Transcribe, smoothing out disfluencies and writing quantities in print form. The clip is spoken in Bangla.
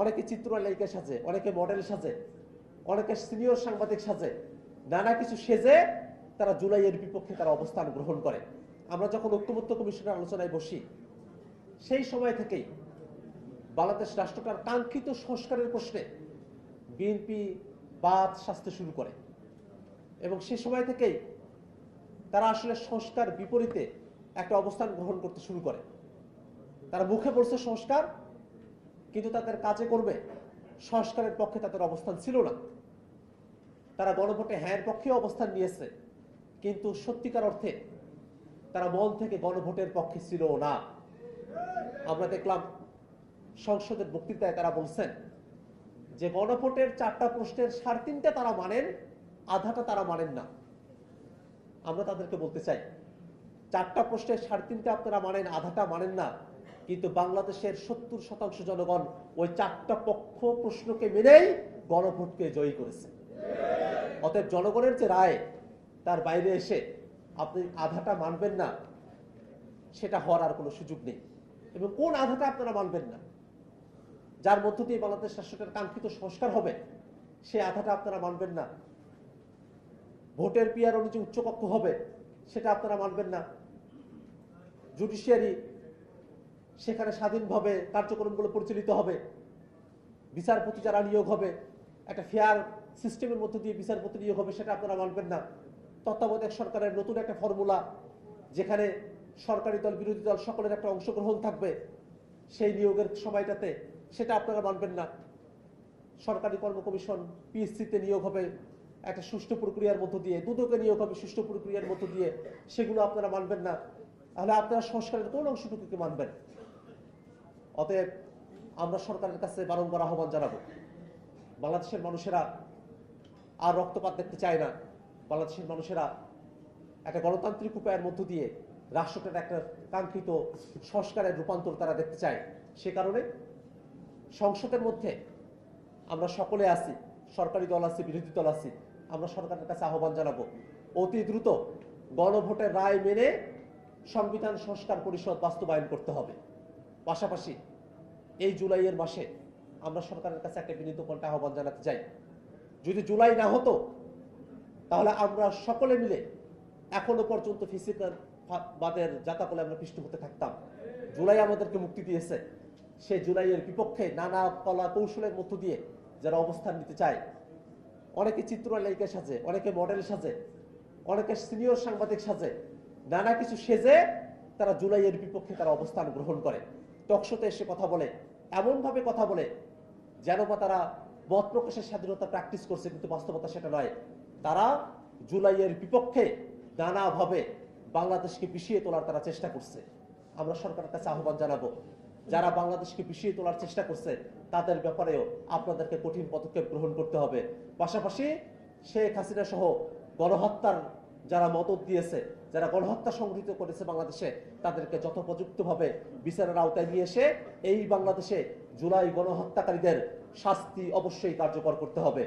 অনেকে চিত্রনায়িকা সাজে, অনেকে মডেল সাজে, অনেকে সিনিয়র সাংবাদিক সাজে, নানা কিছু সেজে তারা জুলাইয়ের বিপক্ষে তারা অবস্থান গ্রহণ করে। আমরা যখন ঐক্যমত্য কমিশনের আলোচনায় বসি, সেই সময় থেকেই বাংলাদেশ রাষ্ট্রটার কাঙ্ক্ষিত সংস্কারের প্রশ্নে বিএনপি বাদ সাজতে শুরু করে এবং সে সময় থেকেই তারা আসলে সংস্কার বিপরীতে একটা অবস্থান গ্রহণ করতে শুরু করে। তারা মুখে বলছে সংস্কার, কিন্তু তাদের কাজে করবে সংস্কারের পক্ষে তাদের অবস্থান ছিল না। তারা গণভোটে হ্যাঁর পক্ষে অবস্থান নিয়েছে, কিন্তু সত্যিকার অর্থে তারা মন থেকে গণভোটের পক্ষে ছিল না। আমরা দেখলাম সংসদের বক্তৃতায় তারা বলছেন যে গণভোটের 4টা প্রশ্নের 3.5টা তারা মানেন, আধাটা তারা মানেন না। আমরা তাদেরকে বলতে চাই, 4টা প্রশ্নের 3.5টা আপনারা মানেন, আধাটা মানেন না, কিন্তু বাংলাদেশের 70% জনগণ ওই 4টা পক্ষ প্রশ্নকে মেনেই গণভোটকে জয়ী করেছে। অতএব জনগণের যে রায়, তার বাইরে এসে আপনি আধাটা মানবেন না, সেটা হওয়ার আর কোনো সুযোগ নেই। এবং কোন আধাটা আপনারা মানবেন না, যার মধ্য দিয়ে বাংলাদেশ রাষ্ট্রটার কাঙ্ক্ষিত সংস্কার হবে, সে আধাটা আপনারা মানবেন না। ভোটের পিয়ার অনুযায়ী উচ্চকক্ষ হবে, সেটা আপনারা মানবেন না। জুডিশিয়ারি সেখানে স্বাধীনভাবে কার্যক্রমগুলো পরিচালিত হবে, বিচারপতি যারা নিয়োগ হবে একটা ফেয়ার সিস্টেমের মধ্য দিয়ে বিচারপতি নিয়োগ হবে, সেটা আপনারা মানবেন না। তত্ত্বাবধায়ক সরকারের নতুন একটা ফর্মুলা, যেখানে সরকারি দল বিরোধী দল সকলের একটা অংশগ্রহণ থাকবে সেই নিয়োগের সময়টাতে, সেটা আপনারা মানবেন না। সরকারি কর্ম কমিশন পিএসসিতে নিয়োগ হবে একটা সুষ্ঠু প্রক্রিয়ার মধ্য দিয়ে, দুদকে নিয়োগ হবে সুষ্ঠু প্রক্রিয়ার মধ্য দিয়ে, সেগুলো আপনারা মানবেন না। তাহলে আপনারা সংস্কারের কোন অংশটুকুকে মানবেন? অতএব আমরা সরকারের কাছে বারংবার আহ্বান জানাবো, বাংলাদেশের মানুষেরা আর রক্তপাত দেখতে চায় না। বাংলাদেশের মানুষেরা একটা গণতান্ত্রিক উপায়ের মধ্য দিয়ে রাষ্ট্রটার একটা কাঙ্ক্ষিত সংস্কারের রূপান্তর তারা দেখতে চায়। সে কারণে সংসদের মধ্যে আমরা সকলে আছি, সরকারি দল আছি, বিরোধী দল আছি, আমরা সরকারের কাছে আহ্বান জানাবো অতি দ্রুত গণভোটের রায় মেনে সংবিধান সংস্কার পরিষদ বাস্তবায়ন করতে হবে। পাশাপাশি এই জুলাইয়ের মাসে আমরা সরকারের কাছে একটা বিনীত কণ্ঠে আহ্বান জানাতে চাই, যদি জুলাই না হতো তাহলে আমরা সকলে মিলে এখনো পর্যন্ত ফিসিবাদের জাতাকলে আমরা পিষ্ট হতে থাকতাম। জুলাই আমাদেরকে মুক্তি দিয়েছে, সেই জুলাইয়ের বিপক্ষে নানা কলা কৌশলের মধ্য দিয়ে যারা অবস্থান নিতে চায়, অনেকে চিত্রনায়িকা সাজে, অনেকে মডেল সাজে, অনেকে সিনিয়র সাংবাদিক সাজে, নানা কিছু সেজে তারা জুলাইয়ের বিপক্ষে তারা অবস্থান গ্রহণ করে, টকশোতে এসে কথা বলে, এমনভাবে কথা বলে যেন বা তারা মত প্রকাশের স্বাধীনতা প্র্যাকটিস করছে, কিন্তু বাস্তবতা সেটা নয়। তারা জুলাইয়ের বিপক্ষে নানাভাবে বাংলাদেশকে পিছিয়ে তোলার তারা চেষ্টা করছে। আমরা সরকারের কাছে আহ্বান জানাবো, যারা বাংলাদেশকে পিছিয়ে তোলার চেষ্টা করছে তাদের ব্যাপারেও আপনাদেরকে কঠিন পদক্ষেপ গ্রহণ করতে হবে। পাশাপাশি শেখ হাসিনা সহ গণহত্যার যারা মদত দিয়েছে, যারা গণহত্যা সংঘটিত করেছে বাংলাদেশে, তাদেরকে যথোপযুক্তভাবে বিচারের আওতায় নিয়ে এসে এই বাংলাদেশে জুলাই গণহত্যাকারীদের শাস্তি অবশ্যই কার্যকর করতে হবে।